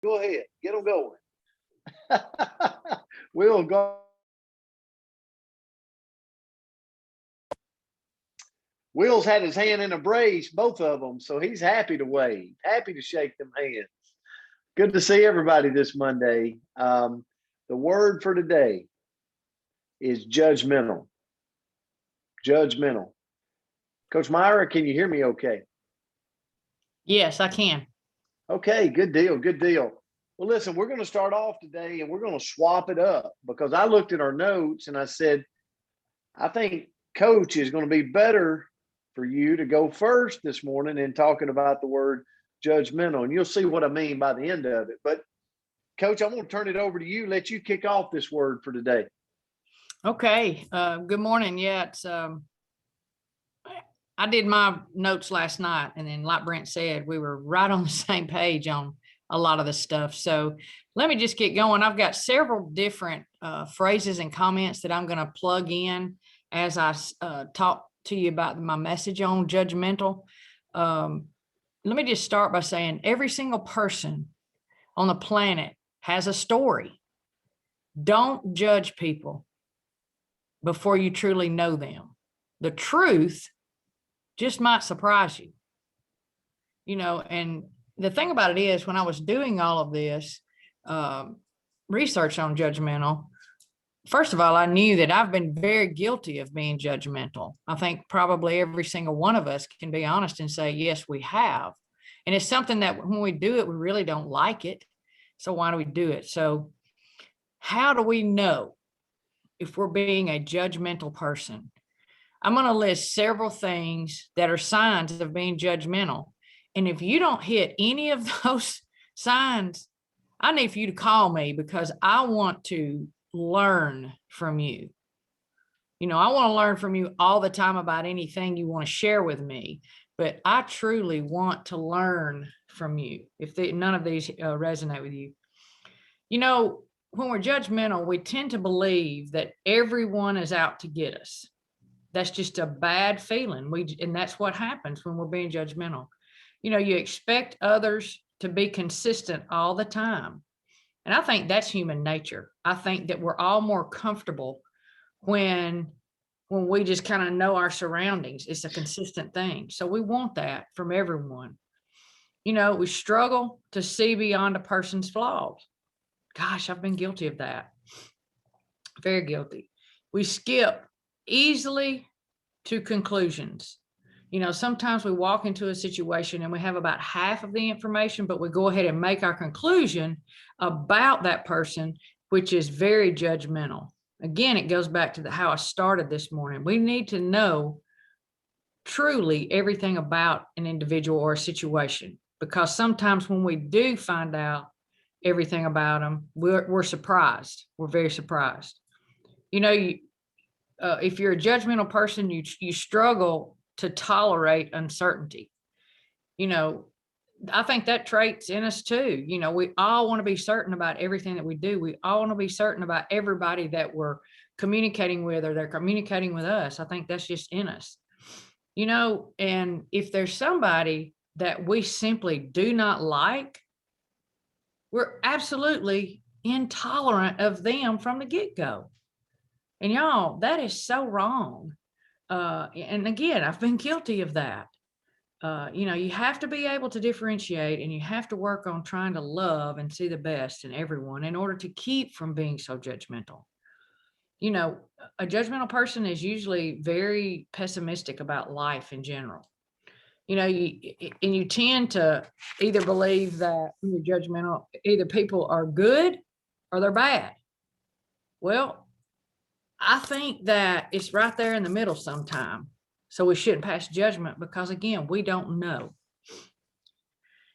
Go ahead, get them going. We'll go. Will's had his hand in a brace, both of them, so he's happy to wave, happy to shake them hands. Good to see everybody this Monday. The word for today is judgmental. Judgmental. Coach Myra, can you hear me okay? Yes, I can. Okay, good deal, good deal. Well, listen, we're going to start off today and we're going to swap it up because I looked at our notes and I said, I think Coach is going to be better for you to go first this morning in talking about the word judgmental. And you'll see what I mean by the end of it. But Coach, I'm going to turn it over to you, let you kick off this word for today. Okay. Good morning. Yeah, it's I did my notes last night, and then like Brent said, we were right on the same page on a lot of the stuff. So let me just get going. I've got several different phrases and comments that I'm going to plug in as I talk to you about my message on judgmental. Let me just start by saying every single person on the planet has a story. Don't judge people before you truly know them. The truth just might surprise you. And the thing about it is, when I was doing all of this research on judgmental, first of all, I knew that I've been very guilty of being judgmental. I think probably every single one of us can be honest and say, yes, we have. And it's something that when we do it, we really don't like it. So why do we do it? So how do we know if we're being a judgmental person? I'm going to list several things that are signs of being judgmental. And if you don't hit any of those signs, I need for you to call me because I want to learn from you. I want to learn from you all the time about anything you want to share with me, but I truly want to learn from you if none of these resonate with you. When we're judgmental, we tend to believe that everyone is out to get us. That's just a bad feeling. And that's what happens when we're being judgmental. You expect others to be consistent all the time. And I think that's human nature. I think that we're all more comfortable when we just kind of know our surroundings. It's a consistent thing. So we want that from everyone. We struggle to see beyond a person's flaws. Gosh, I've been guilty of that. Very guilty. We skip easily to conclusions. Sometimes we walk into a situation and we have about half of the information, but we go ahead and make our conclusion about that person, which is very judgmental. Again, it goes back to how I started this morning. We need to know truly everything about an individual or a situation, because sometimes when we do find out everything about them, we're surprised. We're very surprised. If you're a judgmental person, you struggle to tolerate uncertainty. I think that trait's in us too. We all want to be certain about everything that we do. We all want to be certain about everybody that we're communicating with or they're communicating with us. I think that's just in us. And if there's somebody that we simply do not like, we're absolutely intolerant of them from the get-go. And y'all, that is so wrong. And again, I've been guilty of that. You have to be able to differentiate, and you have to work on trying to love and see the best in everyone in order to keep from being so judgmental. A judgmental person is usually very pessimistic about life in general. You tend to either believe that when you're judgmental, either people are good or they're bad. Well, I think that it's right there in the middle sometime. So we shouldn't pass judgment because, again, we don't know.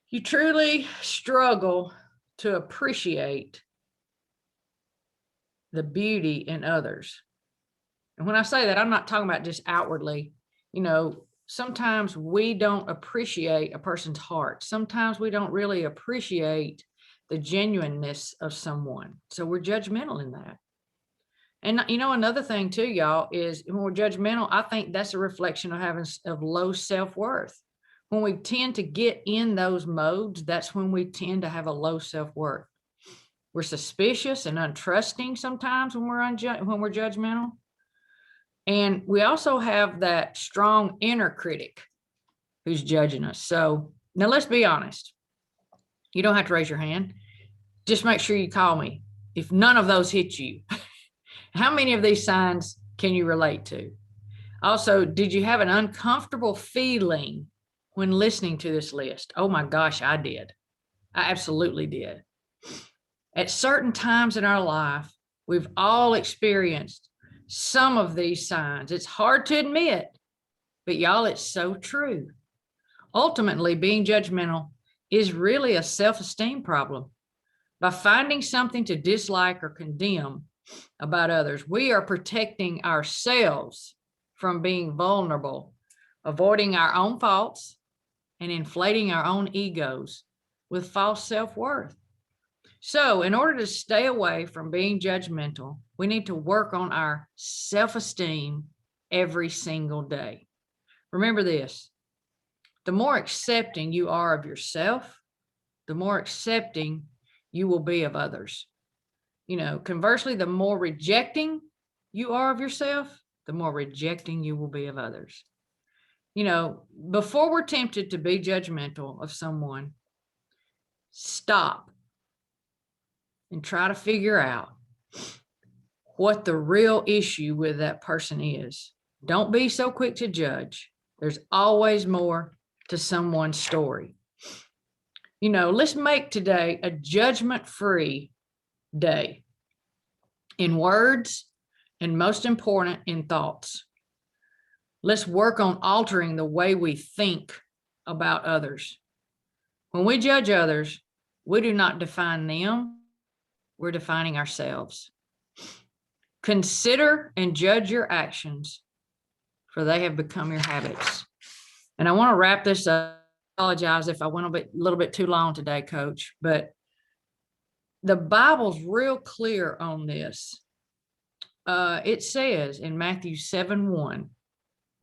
You truly struggle to appreciate the beauty in others. And when I say that, I'm not talking about just outwardly. Sometimes we don't appreciate a person's heart. Sometimes we don't really appreciate the genuineness of someone. So we're judgmental in that. And another thing too, y'all, is when we're judgmental, I think that's a reflection of having low self-worth. When we tend to get in those modes, that's when we tend to have a low self-worth. We're suspicious and untrusting sometimes when we're judgmental. And we also have that strong inner critic who's judging us. So now let's be honest. You don't have to raise your hand. Just make sure you call me if none of those hit you. How many of these signs can you relate to? Also, did you have an uncomfortable feeling when listening to this list? Oh my gosh, I did. I absolutely did. At certain times in our life, we've all experienced some of these signs. It's hard to admit, but y'all, it's so true. Ultimately, being judgmental is really a self-esteem problem. By finding something to dislike or condemn about others, we are protecting ourselves from being vulnerable, avoiding our own faults, and inflating our own egos with false self-worth. So, in order to stay away from being judgmental, we need to work on our self-esteem every single day. Remember this: the more accepting you are of yourself, the more accepting you will be of others. Conversely, the more rejecting you are of yourself, the more rejecting you will be of others. Before we're tempted to be judgmental of someone, stop and try to figure out what the real issue with that person is. Don't be so quick to judge. There's always more to someone's story. Let's make today a judgment-free day in words and, most important, in thoughts. Let's work on altering the way we think about others. When we judge others, we do not define them, we're defining ourselves. Consider and judge your actions, for they have become your habits. And I want to wrap this up. I apologize if I went a little bit too long today, Coach, but the Bible's real clear on this. It says in Matthew 7:1,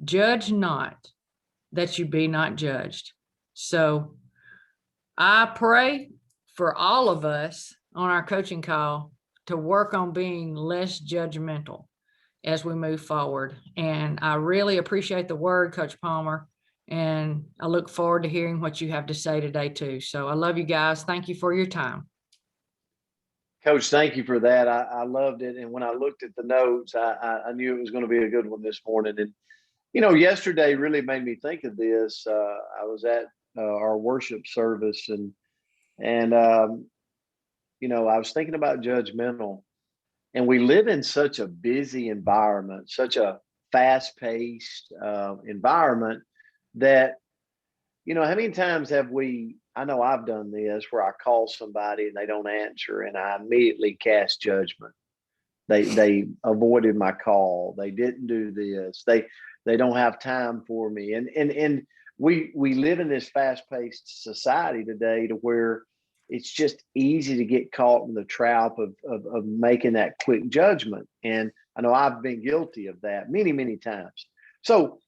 judge not that you be not judged. So I pray for all of us on our coaching call to work on being less judgmental as we move forward. And I really appreciate the word, Coach Palmer. And I look forward to hearing what you have to say today too. So I love you guys. Thank you for your time. Coach, thank you for that. I loved it. And when I looked at the notes, I knew it was going to be a good one this morning. And, yesterday really made me think of this. I was at our worship service and I was thinking about judgmental. And we live in such a busy environment, such a fast-paced environment that, how many times have I know I've done this where I call somebody and they don't answer and I immediately cast judgment. They avoided my call. They didn't do this. They don't have time for me. And we live in this fast-paced society today to where it's just easy to get caught in the trap of making that quick judgment. And I know I've been guilty of that many, many times. So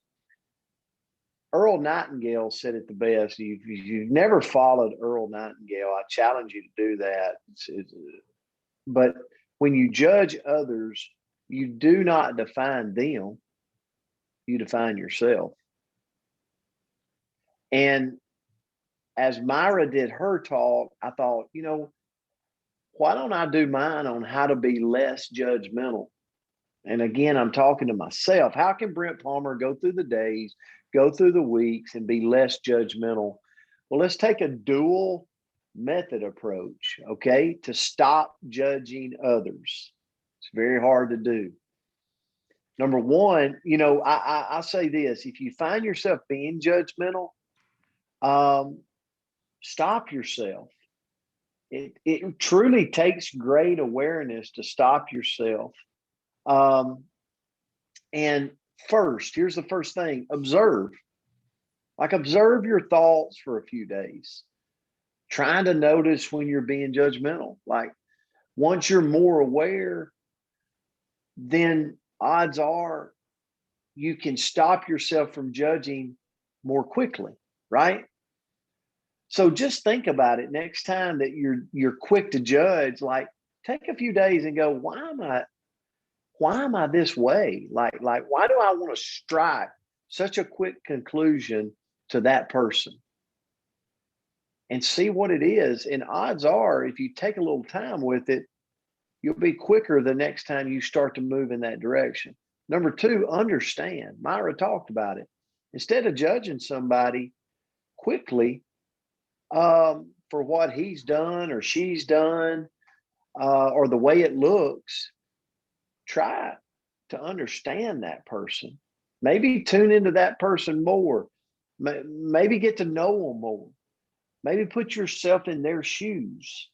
Earl Nightingale said it the best. If you've never followed Earl Nightingale, I challenge you to do that. But when you judge others, you do not define them, you define yourself. And as Myra did her talk, I thought, why don't I do mine on how to be less judgmental? And again, I'm talking to myself. How can Brent Palmer go through the days, go through the weeks, and be less judgmental? Well, let's take a dual method approach, okay, to stop judging others. It's very hard to do. Number one, I say this: if you find yourself being judgmental, stop yourself. It truly takes great awareness to stop yourself. And first, here's the first thing: observe. Observe your thoughts for a few days. Trying to notice when you're being judgmental. Once you're more aware, then odds are you can stop yourself from judging more quickly. right? So just think about it next time that you're quick to judge. Like, take a few days and go, why am I this way? Like why do I want to strike such a quick conclusion to that person? And see what it is. And odds are, if you take a little time with it, you'll be quicker the next time you start to move in that direction. Number two, understand. Myra talked about it. Instead of judging somebody quickly for what he's done or she's done or the way it looks, try to understand that person. Maybe tune into that person more. Maybe get to know them more. Maybe put yourself in their shoes.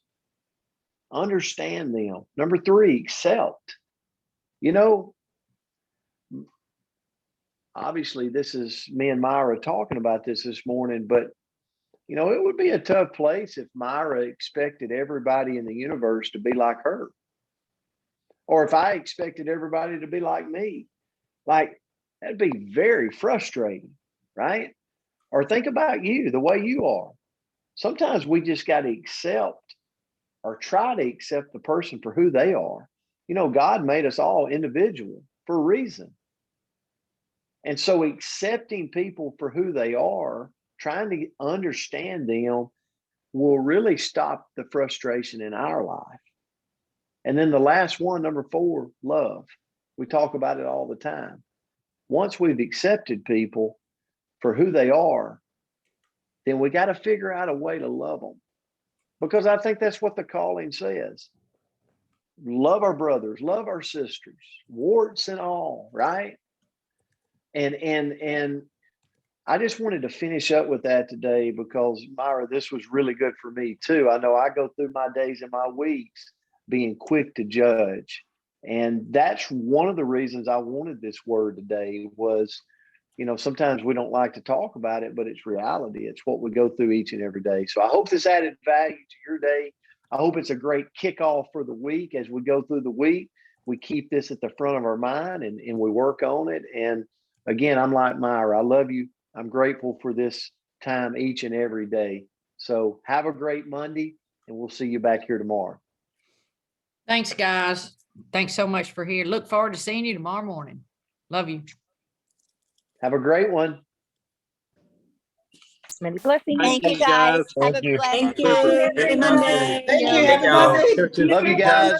Understand them. Number three, accept. You know, obviously, this is me and Myra talking about this morning, but you know, it would be a tough place if Myra expected everybody in the universe to be like her, or if I expected everybody to be like me. Like, that'd be very frustrating, right? Or think about you, the way you are. Sometimes we just got to accept or try to accept the person for who they are. You know, God made us all individual for a reason. And so accepting people for who they are, trying to understand them, will really stop the frustration in our life. And then the last one, number four, love. We talk about it all the time. Once we've accepted people for who they are, then we got to figure out a way to love them. Because I think that's what the calling says. Love our brothers, love our sisters, warts and all, right? And I just wanted to finish up with that today because, Myra, this was really good for me too. I know I go through my days and my weeks being quick to judge. And that's one of the reasons I wanted this word today was, you know, sometimes we don't like to talk about it, but it's reality. It's what we go through each and every day. So I hope this added value to your day. I hope it's a great kickoff for the week. As we go through the week, we keep this at the front of our mind and we work on it. And again, I'm like Myra. I love you. I'm grateful for this time each and every day. So have a great Monday, and we'll see you back here tomorrow. Thanks, guys. Thanks so much for here. Look forward to seeing you tomorrow morning. Love you. Have a great one. Many blessings. Thank you, guys. Have a Thank you. blessed Thank you. day. Good Monday. Thank you. Thank Have a y'all. good day. Love you guys.